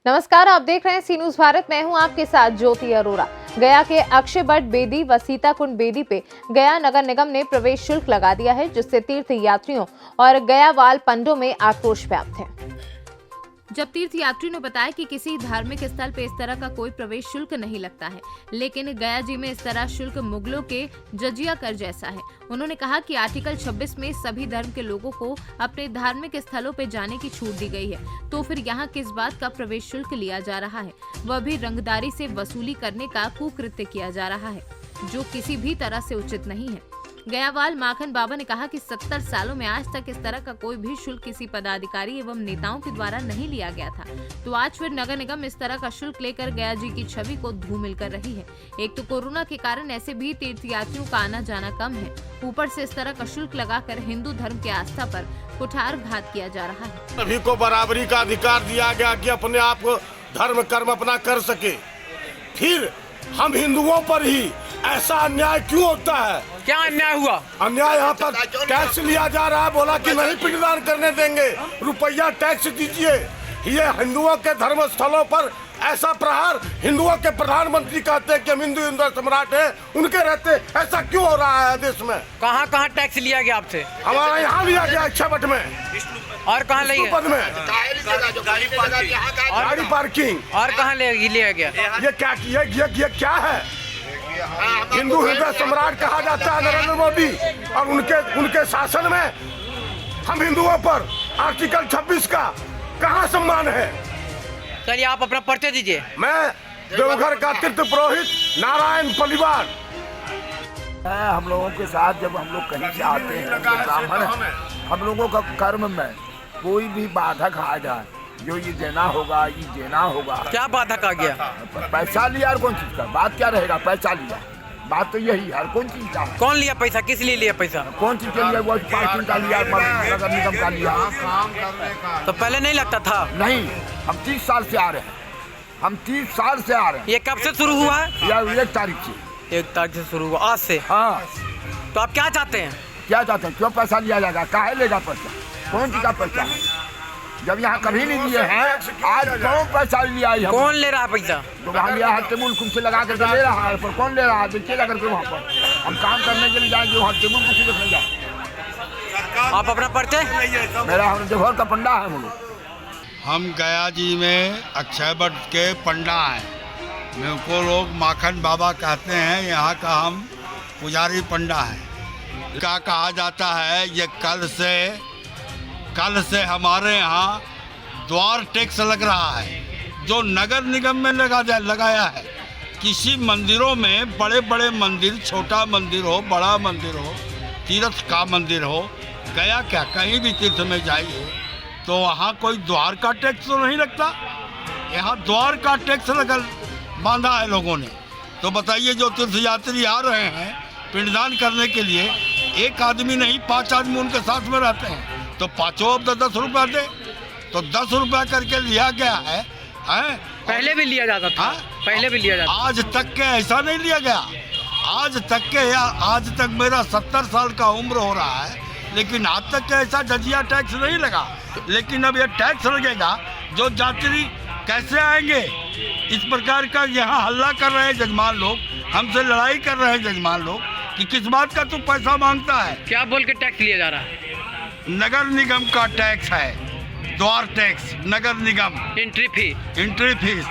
नमस्कार, आप देख रहे हैं सी न्यूज भारत। मैं हूं आपके साथ ज्योति अरोरा। गया के अक्षय बट बेदी व सीताकुंड बेदी पे गया नगर निगम ने प्रवेश शुल्क लगा दिया है, जिससे तीर्थ यात्रियों और गयावाल पंडों में आक्रोश व्याप्त है। जब तीर्थ यात्रियों ने बताया कि किसी धार्मिक स्थल पे इस तरह का कोई प्रवेश शुल्क नहीं लगता है, लेकिन गया जी में इस तरह शुल्क मुगलों के जजिया कर जैसा है। उन्होंने कहा कि आर्टिकल 26 में सभी धर्म के लोगों को अपने धार्मिक स्थलों पे जाने की छूट दी गई है, तो फिर यहाँ किस बात का प्रवेश शुल्क लिया जा रहा है, वह भी रंगदारी से वसूली करने का कुकृत्य किया जा रहा है, जो किसी भी तरह से उचित नहीं है। गयावाल माखन बाबा ने कहा कि 70 सालों में आज तक इस तरह का कोई भी शुल्क किसी पदाधिकारी एवं नेताओं के द्वारा नहीं लिया गया था, तो आज फिर नगर निगम इस तरह का शुल्क लेकर गया जी की छवि को धूमिल कर रही है। एक तो कोरोना के कारण ऐसे भी तीर्थ यात्रियों का आना जाना कम है, ऊपर से इस तरह का शुल्क लगाकर हिंदू धर्म की आस्था पर कुठारघात किया जा रहा है। सभी को बराबरी का अधिकार दिया गया कि अपने आप को धर्म कर्म अपना कर सके, फिर हम हिंदुओं पर ही ऐसा अन्याय क्यों होता है? क्या अन्याय हुआ? अन्याय यहाँ पर टैक्स लिया जा रहा है, बोला कि नहीं पिंडदान करने देंगे, रुपया टैक्स दीजिए। ये हिंदुओं के धर्म स्थलों पर ऐसा प्रहार, हिंदुओं के प्रधानमंत्री कहते हैं कि हम हिंदू सम्राट हैं, उनके रहते ऐसा क्यों हो रहा है देश में? कहाँ कहाँ टैक्स लिया गया आपसे? हमारा यहाँ लिया गया अक्षय बट में, और कहाँ लिया? पद में गाड़ी पार्किंग, और कहाँ लिया गया? ये क्या है? हिंदू हृदय सम्राट कहा जाता है नरेंद्र मोदी, और उनके शासन में हम हिंदुओं पर आर्टिकल 26 का कहाँ सम्मान है? चलिए आप अपना परिचय दीजिए। मैं देवघर का तीर्थ पुरोहित नारायण पलिवार। हम लोगों के साथ जब हम लोग कहीं से आते हैं, तो ब्राह्मण हम लोगों का कर्म में कोई भी बाधक आ जाए, जो ये देना होगा, ये देना होगा। क्या बाधक आ गया? पैसा लिया, और कौन चीज का बात क्या रहेगा? पैसा लिया, बात तो यही हर कौन चीज का। कौन लिया पैसा? किस लिए लिया पैसा? कौन चीज के लिए? वो पार्किंग का लिया, नगर निगम का लिया। तो पहले नहीं लगता था? नहीं, हम 30 साल से आ रहे हैं, हम 30 साल से आ रहे हैं। ये कब से शुरू हुआ है? या 1 तारीख से। 1 तारीख से शुरू हुआ, आज से? हाँ। तो आप क्या चाहते हैं? क्या चाहते हैं? क्यों पैसा लिया जाएगा? काहे लेगा पैसा? कौन सी का पैसा है? जब यहाँ कभी नहीं लिए हैं, आज कौन पैसा लिया है? कौन ले रहा है पैसा? तो वहाँ लिया है, टेबुल कुर्सी लगा करके ले रहा है, पर कौन ले रहा है? देखिएगा करके वहाँ पर हम काम करने के लिए जाएंगे, वहाँ टेबुल कुर्सी देखने जाए। आप अपना परिचय? मेरा हम देवघर का पंडा है। हम लोग हम गया जी में अक्षय बट के पंडा हैं। मेरे को लोग माखन बाबा कहते हैं, यहाँ का हम पुजारी पंडा हैं। क्या कहा जाता है, ये कल से हमारे यहाँ द्वार टैक्स लग रहा है, जो नगर निगम में लगाया है। किसी मंदिरों में, बड़े बड़े मंदिर, छोटा मंदिर हो, बड़ा मंदिर हो, तीर्थ का मंदिर हो, गया क्या कहीं भी तीर्थ में जाइए तो वहाँ कोई द्वार का टैक्स तो नहीं लगता। यहाँ द्वार का टैक्स बांधा है लोगों ने। तो बताइए, जो तीर्थ यात्री आ रहे हैं पिंडदान करने के लिए, एक आदमी नहीं 5 आदमी उनके साथ में रहते हैं, तो पाँचों अब 10 रुपया दे, तो 10 रुपया करके लिया गया है। पहले भी लिया जाता था? पहले भी लिया जाता। आज तक के ऐसा नहीं लिया गया। आज तक मेरा 70 साल का उम्र हो रहा है, लेकिन आज तक के ऐसा जजिया टैक्स नहीं लगा। लेकिन अब ये टैक्स लगेगा, जो यात्री कैसे आएंगे? इस प्रकार का यहाँ हल्ला कर रहे हैं जजमान लोग, हमसे लड़ाई कर रहे हैं जजमान लोग कि किस बात का तू पैसा मांगता है। क्या बोल के टैक्स लिया जा रहा है? नगर निगम का टैक्स है, द्वार टैक्स, नगर निगम एंट्री फीस।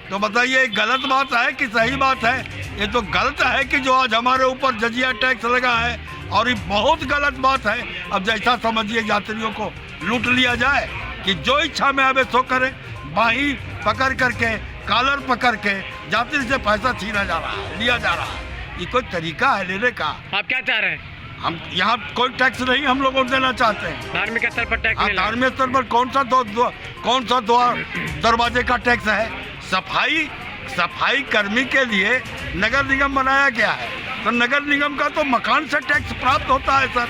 तो बताइए, गलत बात है कि सही बात है? ये तो गलत है कि जो आज हमारे ऊपर जजिया टैक्स लगा है, और ये बहुत गलत बात है। अब जैसा समझिए, यात्रियों को लूट लिया जाए कि जो इच्छा में आवे सो करे, बाही पकड़ करके, कॉलर पकड़ के यात्री से पैसा छीना जा रहा है, लिया जा रहा है। ये कोई तरीका है लेने का? आप क्या चाह रहे हैं? हम यहाँ कोई टैक्स नहीं हम लोगों को देना चाहते हैं। धार्मिक स्तर पर टैक्स? धार्मिक स्तर पर कौन सा दरवाजे का टैक्स है? सफाई कर्मी के लिए नगर निगम बनाया गया है, तो नगर निगम का तो मकान से टैक्स प्राप्त होता है सर।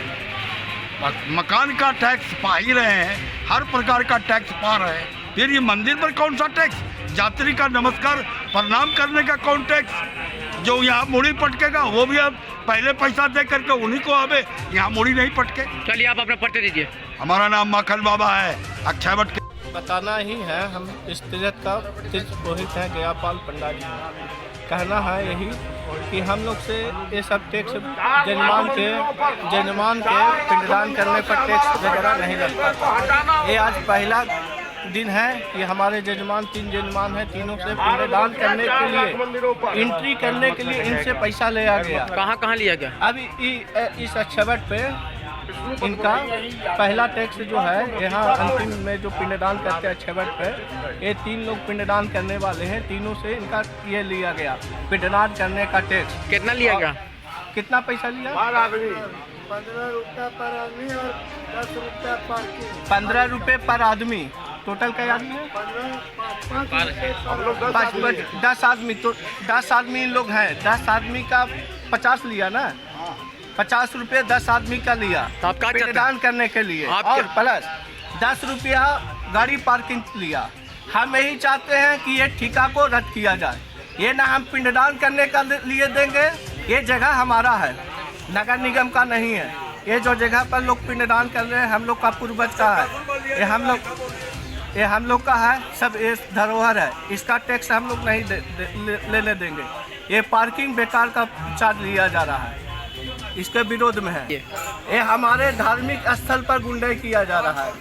मकान का टैक्स पा ही रहे हैं, हर प्रकार का टैक्स पा रहे हैं, फिर ये मंदिर पर कौन सा टैक्स? यात्री का नमस्कार प्रणाम करने का कौन टैक्स? जो यहाँ मुड़ी पटकेगा वो भी अब पहले पैसा दे करके उन्हीं को आवे, यहाँ मुड़ी नहीं पटके। चलिए आप अपना परिचय दीजिए। हमारा नाम माखन बाबा है, अक्षय बट। बताना ही है। हम इस तीर्थ का तीर्थ पुरोहित हैं गयापाल पंडा जी। कहना है यही कि हम लोग से ये सब टैक्स जजमान के पिंडदान करने पर टैक्स वगैरह नहीं लगता। ये आज पहला दिन है कि हमारे जजमान 3 जजमान हैं, तीनों से पिंडदान करने के लिए एंट्री करने के लिए इनसे पैसा लिया गया। कहाँ लिया गया? अभी इस अक्षयवट पे इनका पहला टैक्स जो है यहाँ अंतिम में जो पिंडदान करते हैं अक्षयवट पे, ये 3 लोग पिंडदान करने वाले हैं, तीनों से इनका ये लिया गया पिंडदान करने का टैक्स। कितना लिया गया? कितना पैसा लिया? 15 रुपया पर आदमी और 10 रुपया पार्किंग। 15 रुपये पर आदमी। टोटल क्या आदमी है? 10 आदमी। तो 10 आदमी लोग हैं, 10 आदमी का 50 लिया ना, 50 रुपये 10 आदमी का लिया पिंडदान करने के लिए, और प्लस 10 रुपया गाड़ी पार्किंग लिया। हम यही चाहते हैं कि ये ठेका को रद्द किया जाए। ये ना हम पिंडदान करने का लिए देंगे, ये जगह हमारा है, नगर निगम का नहीं है। ये जो जगह पर लोग पिंडदान कर रहे हैं हम लोग का पूर्वज का है, ये हम लोग का है, सब ये धरोहर है। इसका टैक्स हम लोग नहीं लेने देंगे। ये पार्किंग बेकार का चार्ज लिया जा रहा है, इसके विरोध में है। ये हमारे धार्मिक स्थल पर गुंडे किया जा रहा है।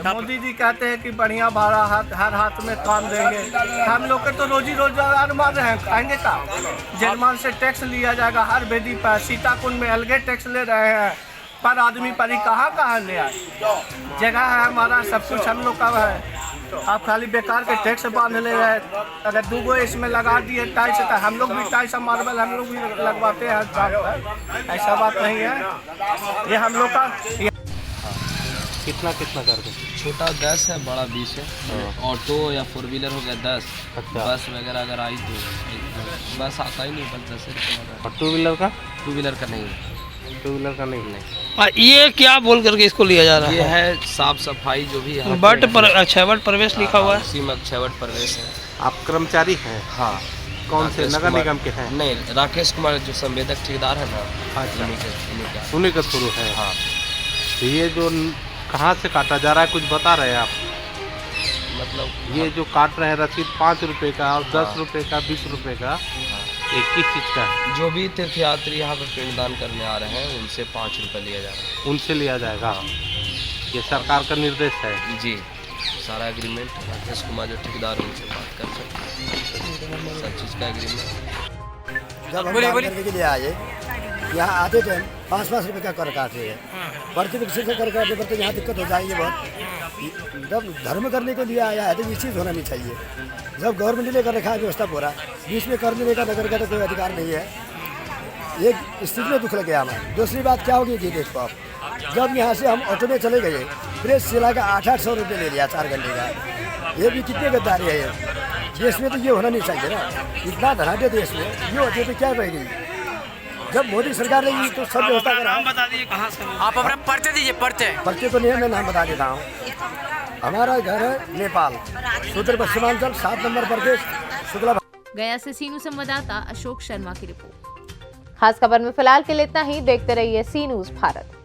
मोदी जी कहते हैं कि बढ़िया भाड़ा हर हाथ में काम देंगे। हम लोग के तो रोजी रोजगार मार रहे हैं, खाएंगे का? जजमान से टैक्स लिया जाएगा हर वेदी पर। सीताकुंड में अलगे टैक्स ले रहे हैं पर आदमी पर। ही कहाँ ले आए? जगह है हमारा, सब कुछ हम लोग का है। आप खाली बेकार के टैक्स बांध ले रहे हैं। अगर 2 गो इसमें लगा दिए टाइल्स, तो हम लोग भी टाइल्स मार्बल हम लोग भी लगवाते हैं। ऐसा बात नहीं है, ये हम लोग का। कितना कर दो? छोटा 10 है, बड़ा 20 है। ऑटो या 4 व्हीलर हो गया 10। अच्छा। बस वगैरह अगर आई तो बस आता ही नहीं, बस 10 रुपये। और 2 व्हीलर का? 2 व्हीलर का नहीं, 2 व्हीलर का नहीं। ये क्या बोल करके इसको लिया जा रहा ये है? है साफ सफाई जो भी है। अक्षयवट प्रवेश लिखा हुआ है, उसी में अक्षयवट प्रवेश है। आप कर्मचारी हैं? हाँ। कौन से नगर निगम के हैं? नहीं, राकेश कुमार जो संवेदक ठेकेदार है ना, उन्हीं का थ्रू है। हाँ। तो ये जो कहाँ से काटा जा रहा है कुछ बता रहे हैं आप? मतलब ये जो काट रहे हैं रसीद 5 रुपये का और 10 रुपये का, 20 रुपये का, ये किस चीज़ का है? जो भी तीर्थयात्री यहाँ पर पिंडदान करने आ रहे हैं उनसे 5 रुपये लिया जा रहा है। उनसे लिया जाएगा? ये सरकार का निर्देश है? जी, सारा एग्रीमेंट राकेश कुमार जो ठेकेदार उनसे बात कर सकते हैं, सब चीज़ का एग्रीमेंट। जब हम काम करने के लिए आए, यहाँ आते थे 5-5 रुपये का कर काटे हैं। पर्ची किसी से कर काटे पर तो यहाँ दिक्कत हो जाएगी बहुत। जब धर्म करने के लिए आया है तो ये चीज़ होना नहीं चाहिए। जब गवर्नमेंट ने लेकर रखा है व्यवस्था पूरा, बीच में कर लेने का नगर का तो कोई अधिकार नहीं है। एक स्थिति में दुख लग गया हमें। दूसरी बात क्या होगी कि देखो आप, जब यहाँ से हम ऑटो में चले गए, प्रेस सिला का 800 रुपये ले लिया 4 घंटे का। ये भी कितनी गद्दारी है ये। देश में तो ये होना नहीं चाहिए ना। इतना धनाढ़ देश में ये होती तो क्या रहेगी? जब मोदी सरकार ने तो सब व्यवस्था करा। बता दीजिए कहाँ से? आप अपना पर्चे दीजिए। पर्चे तो नहीं है, मैं नाम बता देता हूँ। हमारा घर है नेपाल, उत्तर पश्चिमांचल, 7 नंबर प्रदेश, शुक्ला। गया से सीनू संवाददाता अशोक शर्मा की रिपोर्ट। खास खबर में फिलहाल के लिए इतना ही। देखते रहिए सी न्यूज़ भारत।